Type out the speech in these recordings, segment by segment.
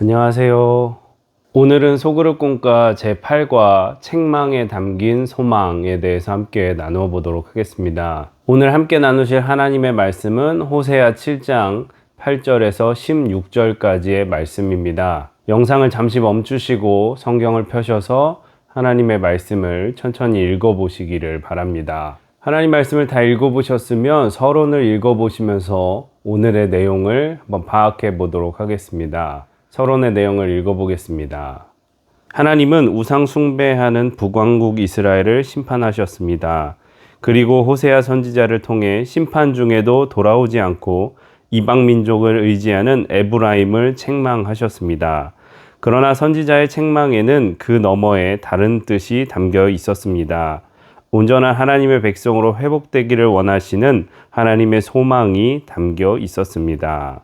안녕하세요. 오늘은 소그룹 꿈가 제8과 책망에 담긴 소망에 대해서 함께 나누어 보도록 하겠습니다. 오늘 함께 나누실 하나님의 말씀은 호세아 7장 8절에서 16절까지의 말씀입니다. 영상을 잠시 멈추시고 성경을 펴셔서 하나님의 말씀을 천천히 읽어보시기를 바랍니다. 하나님 말씀을 다 읽어보셨으면 서론을 읽어보시면서 오늘의 내용을 한번 파악해 보도록 하겠습니다. 서론의 내용을 읽어보겠습니다. 하나님은 우상 숭배하는 북왕국 이스라엘을 심판하셨습니다. 그리고 호세아 선지자를 통해 심판 중에도 돌아오지 않고 이방 민족을 의지하는 에브라임을 책망하셨습니다. 그러나 선지자의 책망에는 그 너머에 다른 뜻이 담겨 있었습니다. 온전한 하나님의 백성으로 회복되기를 원하시는 하나님의 소망이 담겨 있었습니다.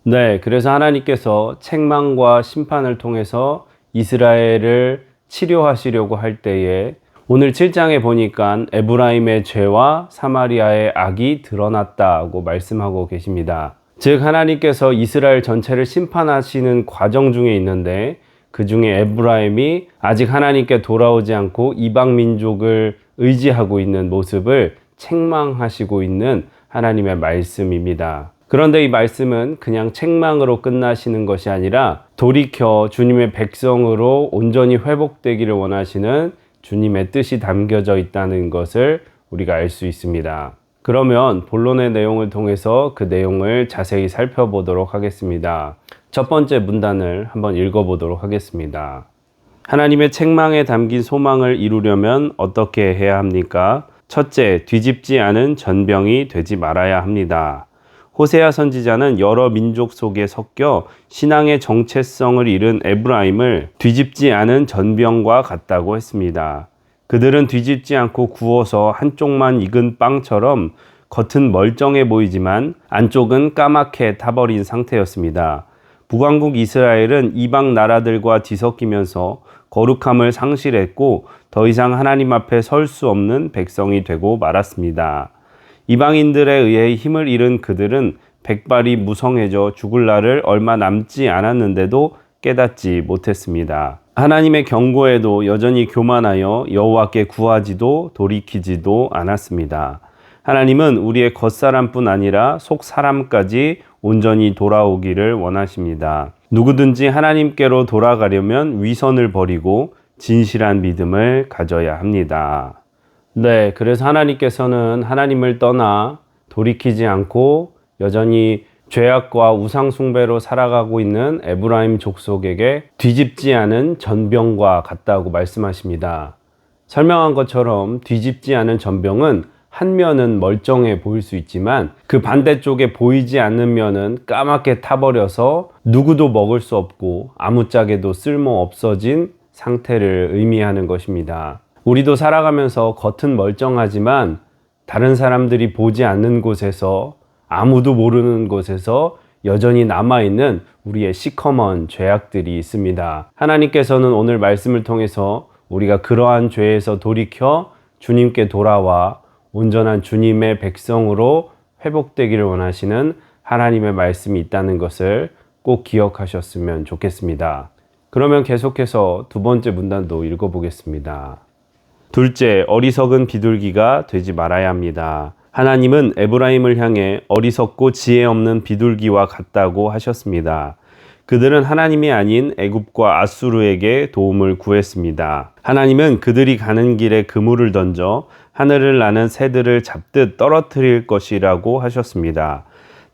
네, 그래서 하나님께서 책망과 심판을 통해서 이스라엘을 치료하시려고 할 때에 오늘 7장에 보니까 에브라임의 죄와 사마리아의 악이 드러났다고 말씀하고 계십니다. 즉 하나님께서 이스라엘 전체를 심판하시는 과정 중에 있는데 그 중에 에브라임이 아직 하나님께 돌아오지 않고 이방 민족을 의지하고 있는 모습을 책망하시고 있는 하나님의 말씀입니다. 그런데 이 말씀은 그냥 책망으로 끝나시는 것이 아니라 돌이켜 주님의 백성으로 온전히 회복되기를 원하시는 주님의 뜻이 담겨져 있다는 것을 우리가 알 수 있습니다. 그러면 본론의 내용을 통해서 그 내용을 자세히 살펴보도록 하겠습니다. 첫 번째 문단을 한번 읽어보도록 하겠습니다. 하나님의 책망에 담긴 소망을 이루려면 어떻게 해야 합니까? 첫째, 뒤집지 않은 전병이 되지 말아야 합니다. 호세아 선지자는 여러 민족 속에 섞여 신앙의 정체성을 잃은 에브라임을 뒤집지 않은 전병과 같다고 했습니다. 그들은 뒤집지 않고 구워서 한쪽만 익은 빵처럼 겉은 멀쩡해 보이지만 안쪽은 까맣게 타버린 상태였습니다. 북왕국 이스라엘은 이방 나라들과 뒤섞이면서 거룩함을 상실했고 더 이상 하나님 앞에 설 수 없는 백성이 되고 말았습니다. 이방인들에 의해 힘을 잃은 그들은 백발이 무성해져 죽을 날을 얼마 남지 않았는데도 깨닫지 못했습니다. 하나님의 경고에도 여전히 교만하여 여호와께 구하지도 돌이키지도 않았습니다. 하나님은 우리의 겉사람뿐 아니라 속사람까지 온전히 돌아오기를 원하십니다. 누구든지 하나님께로 돌아가려면 위선을 버리고 진실한 믿음을 가져야 합니다. 네, 그래서 하나님께서는 하나님을 떠나 돌이키지 않고 여전히 죄악과 우상 숭배로 살아가고 있는 에브라임 족속에게 뒤집지 않은 전병과 같다고 말씀하십니다. 설명한 것처럼 뒤집지 않은 전병은 한 면은 멀쩡해 보일 수 있지만 그 반대쪽에 보이지 않는 면은 까맣게 타버려서 누구도 먹을 수 없고 아무짝에도 쓸모 없어진 상태를 의미하는 것입니다. 우리도 살아가면서 겉은 멀쩡하지만 다른 사람들이 보지 않는 곳에서 아무도 모르는 곳에서 여전히 남아있는 우리의 시커먼 죄악들이 있습니다. 하나님께서는 오늘 말씀을 통해서 우리가 그러한 죄에서 돌이켜 주님께 돌아와 온전한 주님의 백성으로 회복되기를 원하시는 하나님의 말씀이 있다는 것을 꼭 기억하셨으면 좋겠습니다. 그러면 계속해서 두 번째 문단도 읽어보겠습니다. 둘째, 어리석은 비둘기가 되지 말아야 합니다. 하나님은 에브라임을 향해 어리석고 지혜 없는 비둘기와 같다고 하셨습니다. 그들은 하나님이 아닌 애굽과 아수르에게 도움을 구했습니다. 하나님은 그들이 가는 길에 그물을 던져 하늘을 나는 새들을 잡듯 떨어뜨릴 것이라고 하셨습니다.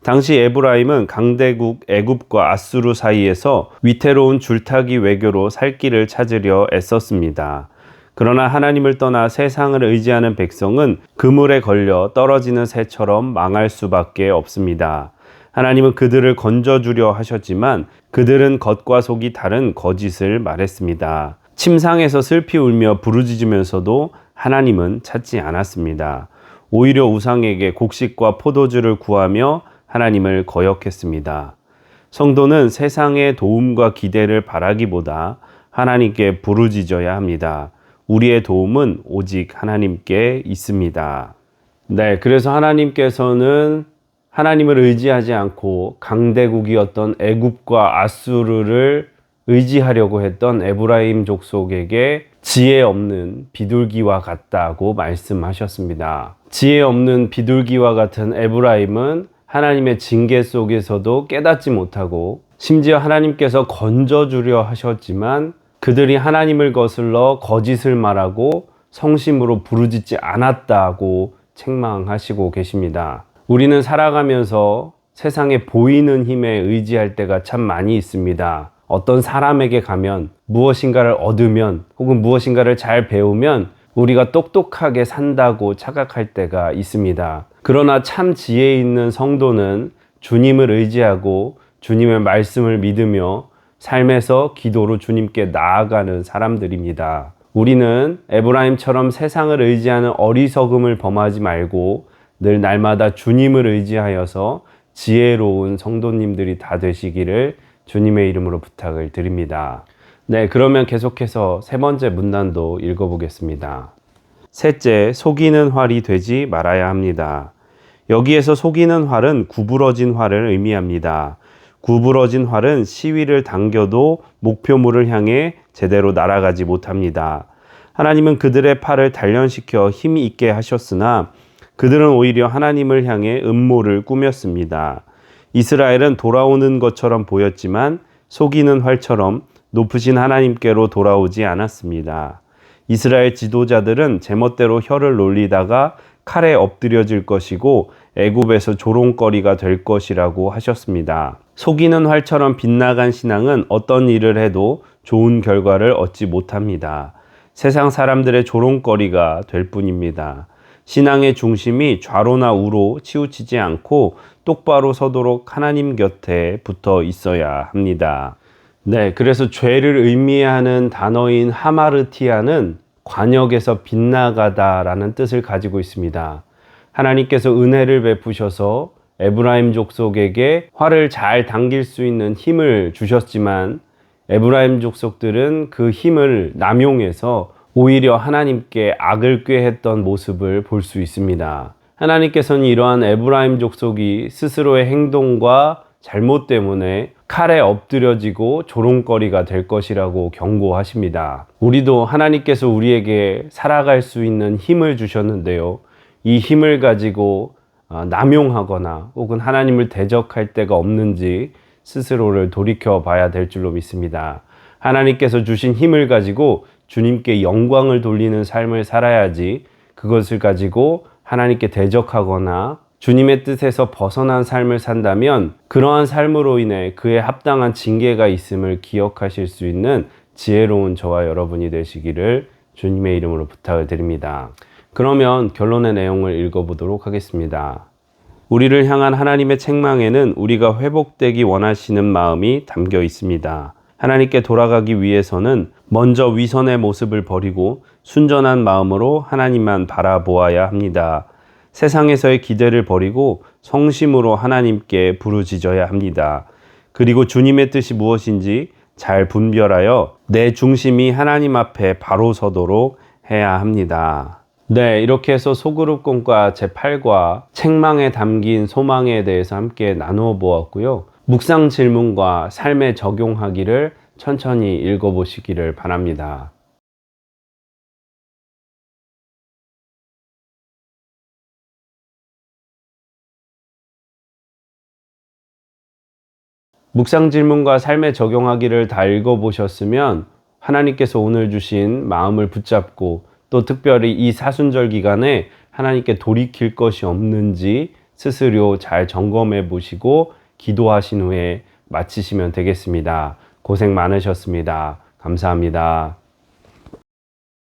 당시 에브라임은 강대국 애굽과 아수르 사이에서 위태로운 줄타기 외교로 살 길을 찾으려 애썼습니다. 그러나 하나님을 떠나 세상을 의지하는 백성은 그물에 걸려 떨어지는 새처럼 망할 수밖에 없습니다. 하나님은 그들을 건져주려 하셨지만 그들은 겉과 속이 다른 거짓을 말했습니다. 침상에서 슬피 울며 부르짖으면서도 하나님은 찾지 않았습니다. 오히려 우상에게 곡식과 포도주를 구하며 하나님을 거역했습니다. 성도는 세상의 도움과 기대를 바라기보다 하나님께 부르짖어야 합니다. 우리의 도움은 오직 하나님께 있습니다. 네, 그래서 하나님께서는 하나님을 의지하지 않고 강대국이었던 애굽과 아수르를 의지하려고 했던 에브라임 족속에게 지혜 없는 비둘기와 같다고 말씀하셨습니다. 지혜 없는 비둘기와 같은 에브라임은 하나님의 징계 속에서도 깨닫지 못하고 심지어 하나님께서 건져주려 하셨지만 그들이 하나님을 거슬러 거짓을 말하고 성심으로 부르짖지 않았다고 책망하시고 계십니다. 우리는 살아가면서 세상에 보이는 힘에 의지할 때가 참 많이 있습니다. 어떤 사람에게 가면 무엇인가를 얻으면 혹은 무엇인가를 잘 배우면 우리가 똑똑하게 산다고 착각할 때가 있습니다. 그러나 참 지혜 있는 성도는 주님을 의지하고 주님의 말씀을 믿으며 삶에서 기도로 주님께 나아가는 사람들입니다. 우리는 에브라임처럼 세상을 의지하는 어리석음을 범하지 말고 늘 날마다 주님을 의지하여서 지혜로운 성도님들이 다 되시기를 주님의 이름으로 부탁을 드립니다. 네, 그러면 계속해서 세 번째 문단도 읽어보겠습니다. 셋째, 속이는 활이 되지 말아야 합니다. 여기에서 속이는 활은 구부러진 활을 의미합니다. 구부러진 활은 시위를 당겨도 목표물을 향해 제대로 날아가지 못합니다. 하나님은 그들의 팔을 단련시켜 힘이 있게 하셨으나 그들은 오히려 하나님을 향해 음모를 꾸몄습니다. 이스라엘은 돌아오는 것처럼 보였지만 속이는 활처럼 높으신 하나님께로 돌아오지 않았습니다. 이스라엘 지도자들은 제멋대로 혀를 놀리다가 칼에 엎드려질 것이고 애굽에서 조롱거리가 될 것이라고 하셨습니다. 속이는 활처럼 빗나간 신앙은 어떤 일을 해도 좋은 결과를 얻지 못합니다. 세상 사람들의 조롱거리가 될 뿐입니다. 신앙의 중심이 좌로나 우로 치우치지 않고 똑바로 서도록 하나님 곁에 붙어 있어야 합니다. 네, 그래서 죄를 의미하는 단어인 하마르티아는 관역에서 빗나가다라는 뜻을 가지고 있습니다. 하나님께서 은혜를 베푸셔서 에브라임 족속에게 활을 잘 당길 수 있는 힘을 주셨지만 에브라임 족속들은 그 힘을 남용해서 오히려 하나님께 악을 꾀했던 모습을 볼 수 있습니다. 하나님께서는 이러한 에브라임 족속이 스스로의 행동과 잘못 때문에 칼에 엎드려지고 조롱거리가 될 것이라고 경고하십니다. 우리도 하나님께서 우리에게 살아갈 수 있는 힘을 주셨는데요. 이 힘을 가지고 남용하거나 혹은 하나님을 대적할 때가 없는지 스스로를 돌이켜 봐야 될 줄로 믿습니다. 하나님께서 주신 힘을 가지고 주님께 영광을 돌리는 삶을 살아야지 그것을 가지고 하나님께 대적하거나 주님의 뜻에서 벗어난 삶을 산다면 그러한 삶으로 인해 그에 합당한 징계가 있음을 기억하실 수 있는 지혜로운 저와 여러분이 되시기를 주님의 이름으로 부탁을 드립니다. 그러면 결론의 내용을 읽어보도록 하겠습니다. 우리를 향한 하나님의 책망에는 우리가 회복되기 원하시는 마음이 담겨 있습니다. 하나님께 돌아가기 위해서는 먼저 위선의 모습을 버리고 순전한 마음으로 하나님만 바라보아야 합니다. 세상에서의 기대를 버리고 성심으로 하나님께 부르짖어야 합니다. 그리고 주님의 뜻이 무엇인지 잘 분별하여 내 중심이 하나님 앞에 바로 서도록 해야 합니다. 네, 이렇게 해서 소그룹 공과 제8과 책망에 담긴 소망에 대해서 함께 나누어 보았고요. 묵상 질문과 삶에 적용하기를 천천히 읽어보시기를 바랍니다. 묵상 질문과 삶에 적용하기를 다 읽어보셨으면 하나님께서 오늘 주신 마음을 붙잡고 또 특별히 이 사순절 기간에 하나님께 돌이킬 것이 없는지 스스로 잘 점검해 보시고 기도하신 후에 마치시면 되겠습니다. 고생 많으셨습니다. 감사합니다.